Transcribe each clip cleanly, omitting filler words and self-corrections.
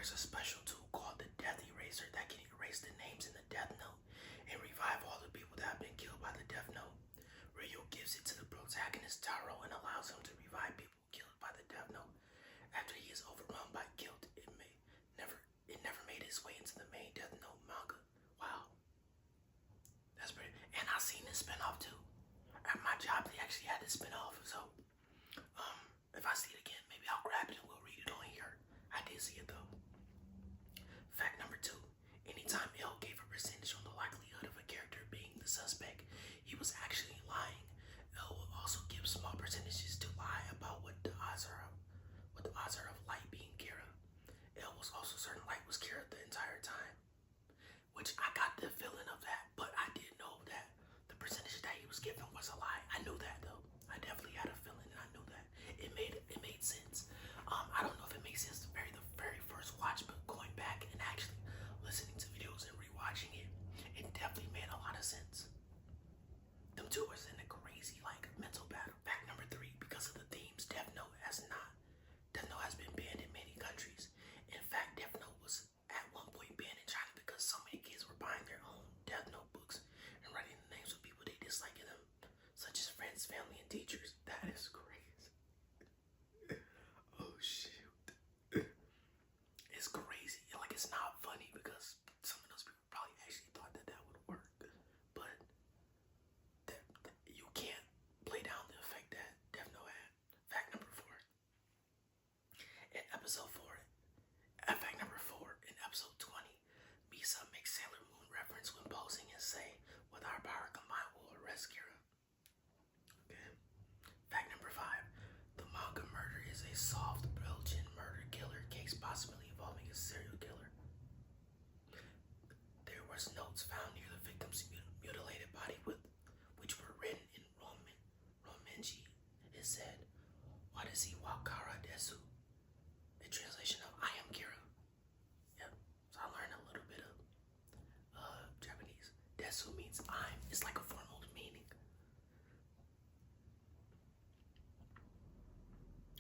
there's a special tool called the Death Eraser that can erase the names in the Death Note and revive all the people that have been killed by the Death Note. Ryo gives it to the protagonist Taro and allows him to revive people killed by the Death Note. After he is overwhelmed by guilt, it never made its way into the main Death Note manga. Wow. That's pretty. And I've seen this spinoff too. At my job, they actually had this spinoff. So, if I see it again, maybe I'll grab it and we'll read it on here. I did see it though. Fact number 2. Anytime L gave a percentage on the likelihood of a character being the suspect, he was actually lying. L will also give small percentages to lie about what the odds are of Light being Kira. L was also certain Light was Kira the entire time, which I got the feeling of that, but I didn't know that the percentage that he was given was a lie. I knew that though. I definitely had a feeling, and I knew that it made sense. I don't know if it makes sense the very first watch, but going back and actually listening to videos and rewatching it, it definitely made a lot of sense. Them two was in a crazy mental battle. Fact number 3, because of the themes, Death Note has been banned in many countries. In fact, Death Note was at one point banned in China because so many kids were buying their own Death Note books and writing the names of people they dislike in them, such as friends, family, and teachers. That is crazy. Oh shoot. It's crazy. It's not funny because some of those people probably actually thought that would work, but you can't play down the effect that Death Note had. Fact number 4. Fact number 4, in episode 20, Misa makes Sailor Moon reference when posing and say, "With our power combined, we'll arrest Kira." Okay. Fact number 5, the manga murder is a solved Belgian murder killer case possibly involving a serial killer. There was notes found near the victim's mutilated body which were written in Romanji. It said, "Watashi wa Kara desu," a translation of "I am Kira." Yep, so I learned a little bit of Japanese. Desu means I'm. It's like a formal meaning.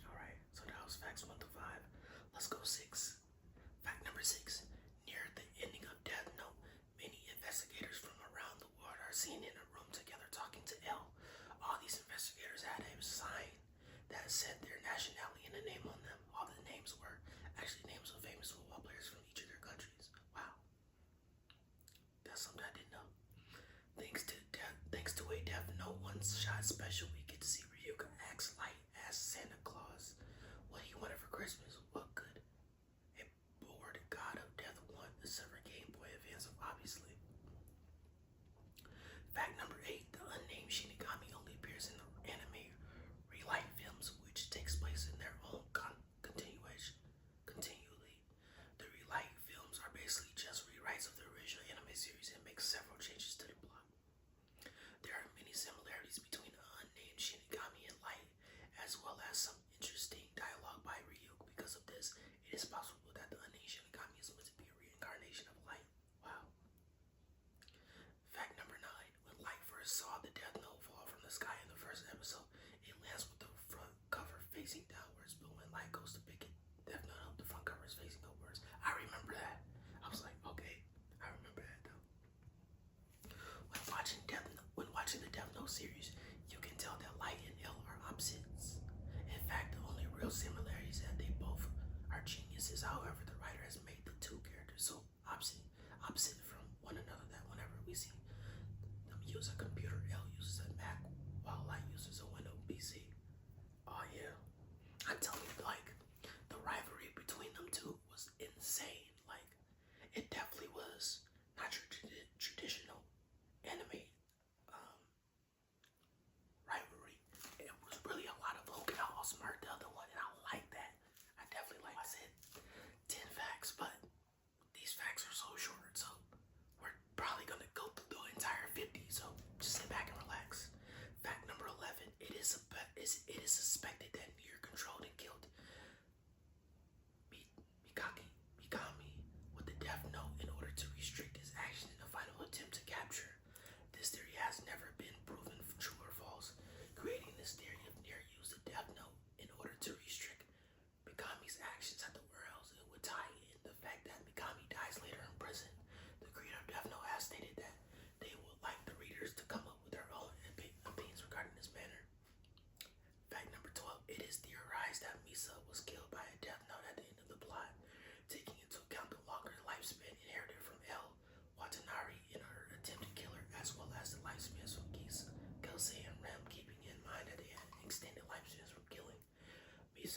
Alright, so that was facts 1 to 5. Let's go 6. Fact number 6. Near the ending of Death Note, many investigators from around the world are seen in a room together talking to L. All these investigators had a sign that said their nationality and a name on them. All the names were actually names of famous football players from each of their countries. Wow. That's something I didn't know. Thanks to a Death Note one-shot special, we get to see Ryuga ask Light as Santa Claus what he wanted for Christmas. What could a bored god of death want? The Silver Game Boy Advance, obviously. Fact number 8. The unnamed Shinigami only appears in the anime Relight films, which takes place in their own continually. The Relight films are basically just rewrites of the original anime series and make several changes to the plot. There are many similarities between the unnamed Shinigami and Light, as well as some interesting dialogue by Ryuk. Because of this, it is possible that the unnamed Shinigami is meant to be a reincarnation of Light. Wow. Fact number 9. When Light first saw the Death Note fall from the sky in the first episode, it lands with the front cover facing downwards, but when Light goes to pick it, Death Note up, the front cover is facing upwards. I remember that. I was like, okay, I remember that though. When watching the Death Note series, you can tell that Light and L are opposites. In fact, the only real similarity is that they both are geniuses. However, the writer has made the two characters so opposite from one another that whenever we see them use a computer, L uses a Mac while Light uses a Windows PC. Oh yeah, I'm telling you, the rivalry between them two was insane. It definitely was not your traditional anime rivalry. It was really a lot of look at how smart the other one, and I like that. I definitely like. I said 10 facts, but these facts are so short, so we're probably gonna go through the entire 50. So just sit back.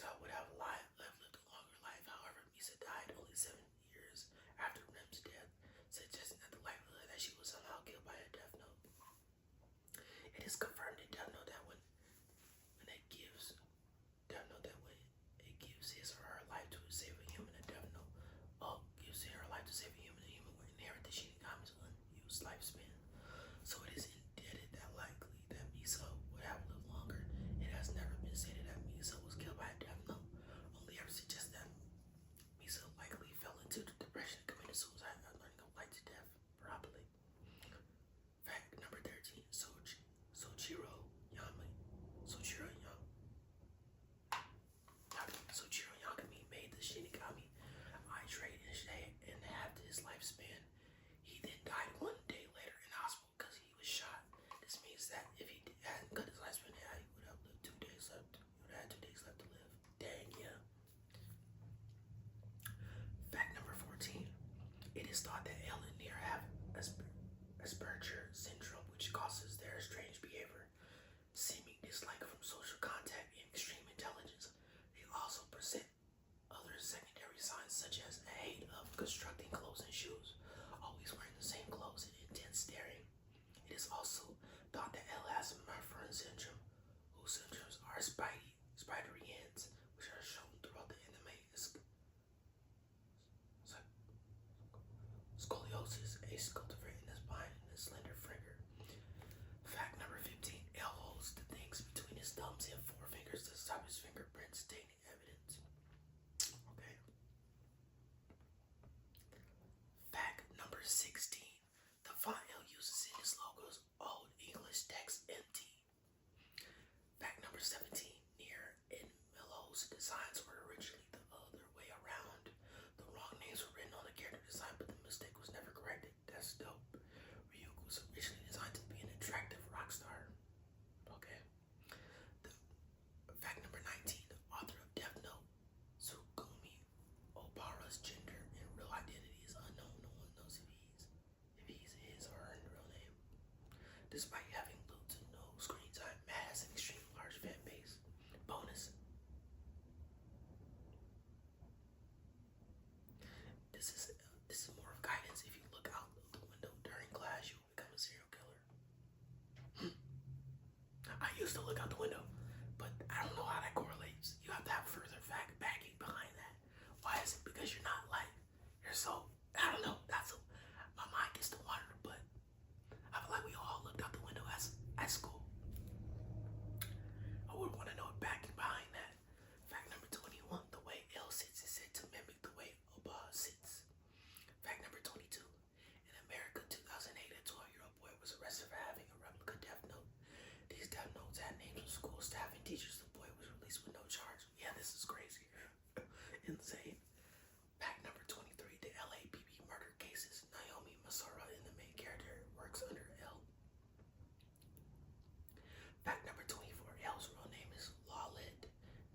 Misa would have lived a longer life. However, Misa died only 7 years after Rem's death, suggesting that the likelihood that she was somehow killed by a Death Note. It is confirmed in Death Note that when it gives his or her life to save a human, a Death Note gives her life to save a human will inherit the Shinigami's unused lifespan. So it is indebted that likely that Misa would have lived longer. It has never been stated that Misa was killed by a Death Note. Only ever suggests that Misa likely fell into depression and committed suicide after learning of light to death, probably. Fact number 13. Soichiro Yagami made the Shinigami eye trade and halved his lifespan. He then died 1 day later in hospital because he was shot. This means that if he hadn't cut his lifespan, he would have lived 2 days left. He would have had 2 days left to live. Dang, yeah. Fact number 14. It is thought that L and Nier have Asperger syndrome, which causes their strange behavior, seeming dislike from social contact, and extreme intelligence. They also present other secondary signs such as a hate of constructing clothes and shoes, always wearing the same clothes, and intense staring. It is also thought that L has Marfan syndrome, whose symptoms are spidery hands, which are shown throughout the anime. Scoliosis, a cultivar in the spine, and a slender finger. Fact number 15. L holds the things between his thumbs and forefingers to stop his fingerprints tainting evidence. Okay. Fact number 16. The font L uses in his logo is Old English text MT. Fact number 17. Nier and Mello's designs were originally the other way around. The wrong names were written on the character design, but the mistake was never corrected. That's dope. Ryuk was originally designed to be an attractive rock star. Okay. Fact number 19. The author of Death Note, Tsugumi Obara's gender and real identity is unknown. No one knows if he's his or her real name. Despite having little to no screen time, Matt has an extremely large fan base. Bonus. This is more of guidance. If you look out the window during class, you will become a serial killer. I used to look out the window, but I don't know how that correlates. You have to have further fact backing behind that. Why is it? Because you're not like, you're so, I don't know. My mind gets to wander, but I feel like we all looked out the window at school. I would want to know backing behind that. Fact number 21. The way L sits is said to mimic the way Oba sits. Fact number 22. In America, 2008, a 12-year-old boy was arrested for having a replica Death Note. These Death Notes had names of school staff and teachers. The boy was released with no charge. Yeah, this is crazy. Insane. Fact number 23. The LAPD murder cases. Naomi Masura, in the main character, works under L. Fact number 24. L's real name is Lawled.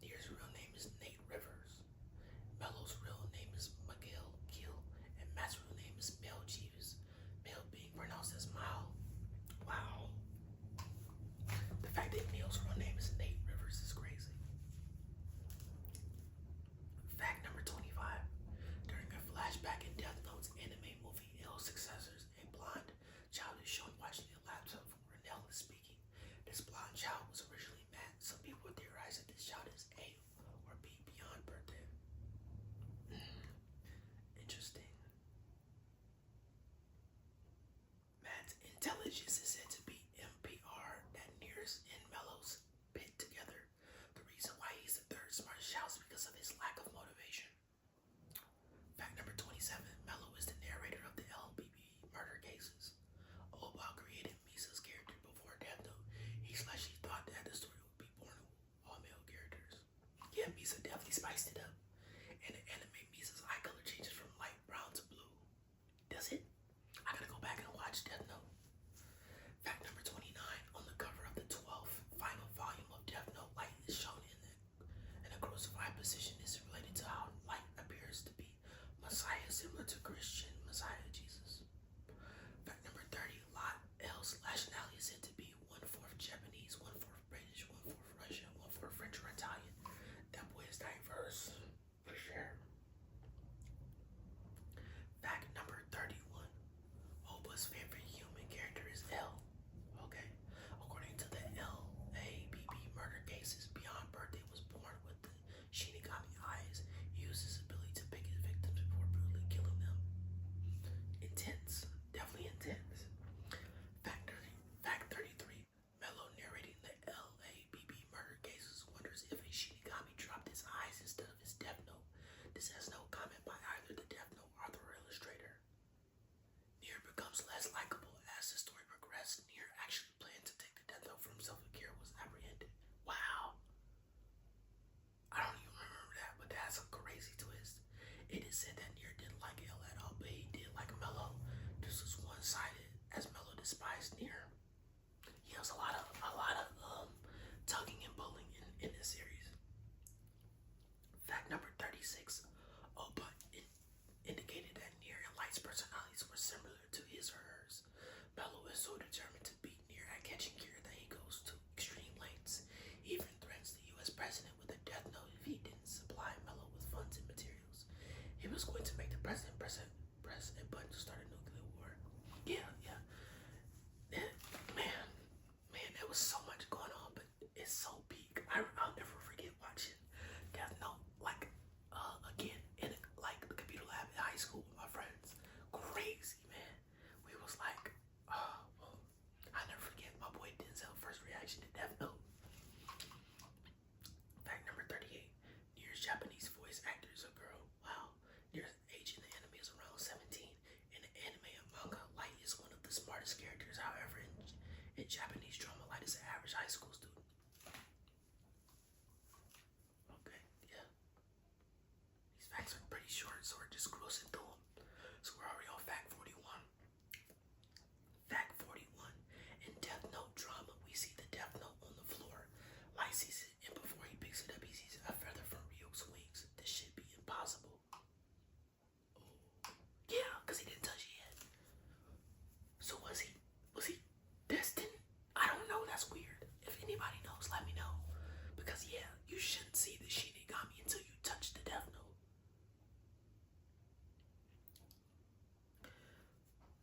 Nier's real name is Nate Rivers. Mello's real name is Miguel Gill. And Matt's real name is Mel Jeeves. Mel being pronounced as Mal. Wow. The fact that Neil's real name is Nate Rivers is crazy. Fact number despised near. Yeah, there's a lot of tugging and pulling in this series. Fact number 36. Opa indicated that Nier and Light's personalities were similar to his or hers. Mello is so determined to beat Nier at catching Kira that he goes to extreme lengths. He even threatens the US president with a death note if he didn't supply Mello with funds and materials. He was going to make the president press a button to start a nuclear war. Yeah. Man, there was so much going on, but it's so peak. I'll never forget watching Death Note, again, in the computer lab in high school with my friends. Crazy, man. We was like, oh, well, I'll never forget my boy Denzel's first reaction to Death Note. Fact number 38. Nier's Japanese voice actor is a girl. Wow. Nier's age in the anime is around 17. In the anime and manga, Light is one of the smartest characters. However, in Japanese drama, Light is an average high school student. Okay, yeah. These facts are pretty short, so we're just cruising through them. So we're already on fact 41. Fact 41. In Death Note drama, we see the Death Note on the floor. Light sees it, and before he picks it up, he sees a feather from Ryuk's wings. This should be impossible. Oh. Yeah, because he didn't touch it yet. So was he destined? I don't know, that's weird. If anybody knows, let me know. Because yeah, you shouldn't see the Shinigami until you touch the Death Note.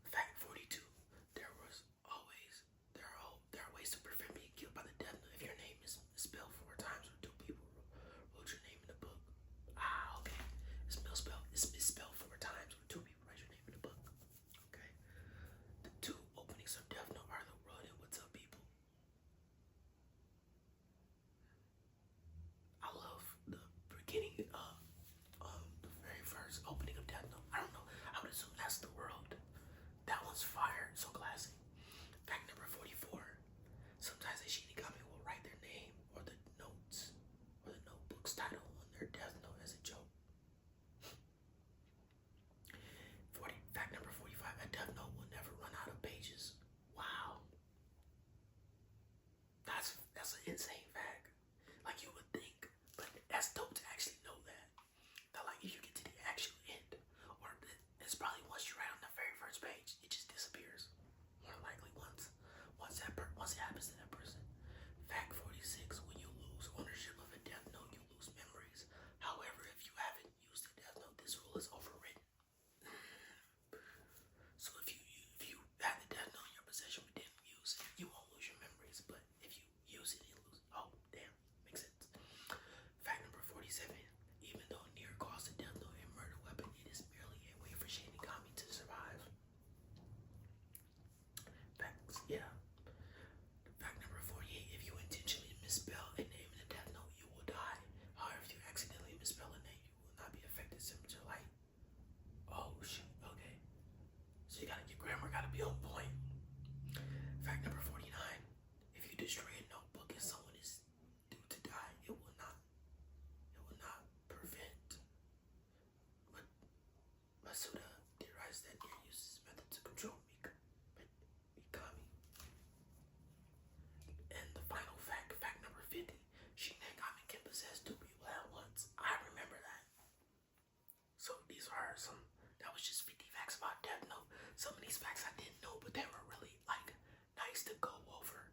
Fact 42. There are ways to prevent being killed by the Death Note. If your name is spelled 4 times or 2 people wrote your name in the book. Okay. It's misspelled 4 times or 2 people write your name in the book. Okay. The 2 openings of Death Note are the world and what's up people. I love the beginning of the very first opening of Death Note. I don't know. I would assume that's the world. That one's fire. So classic. Fact number 44. Sometimes a Shinigami will write their name or the notes or the notebook's title on their Death Note as a joke. Fact number 45. A Death Note will never run out of pages. Wow. That's an insane fact. Like you would think, but that's dope to actually know that. That like if you get to the actual end, or it's probably once you write on the very first page, it just disappears. More likely once it happens to that person. Fact 46. When you lose ownership of a Death Note, you lose memories. However, if you haven't used a Death Note, this rule is overridden. So if you have the Death Note in your possession but didn't use it, you won't lose your memories. But if you use it, you lose. Oh, damn, makes sense. Fact number 47. Even though Nier calls the Death Note a murder weapon, it is merely a way for Shinigami to survive. Facts, yeah. Fact number 48. If you intentionally misspell a name in the Death Note, you will die. However, if you accidentally misspell a name, you will not be affected similar to Light. Oh shit, okay. So your grammar gotta be on point. Fact number 49. If you destroy a notebook and someone is due to die, it will not prevent. But Masuda theorized that Nier uses this method to control Tkame. And the final fact number 50. Shinigami can possess 2 people at once. I remember that. So these are that was just 50 facts about Death Note. Some of these facts I didn't know, but they were really nice to go over.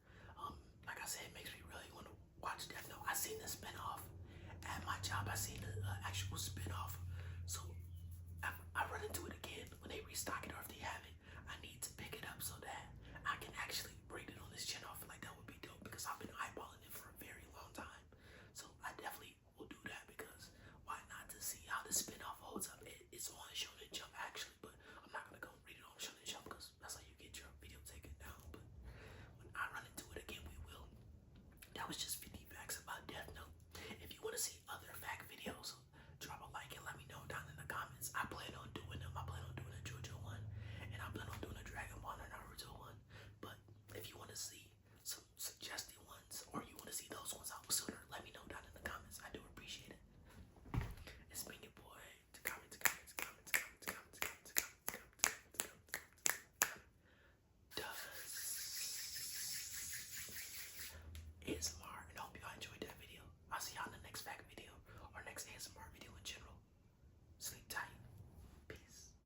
Like I said, it makes me really want to watch Death Note. I seen the spinoff at my job. I seen the actual spinoff. So I run into it again when they restock it, or if they have it, I need to pick it up so that I can actually read it on this channel. I feel like that would be dope because I've been eyeballing it for a very long time. So I definitely will do that because why not, to see how the spinoff holds up. It's on Shonen Jump actually, but I'm not gonna go read it on Shonen Jump because that's how you get your video taken down. But when I run into it again, we will. That was just 50 facts about Death Note. If you want to see other fact videos, drop a like and let me know down in the comments. I plan on doing them. I plan on doing a JoJo one, and ASMR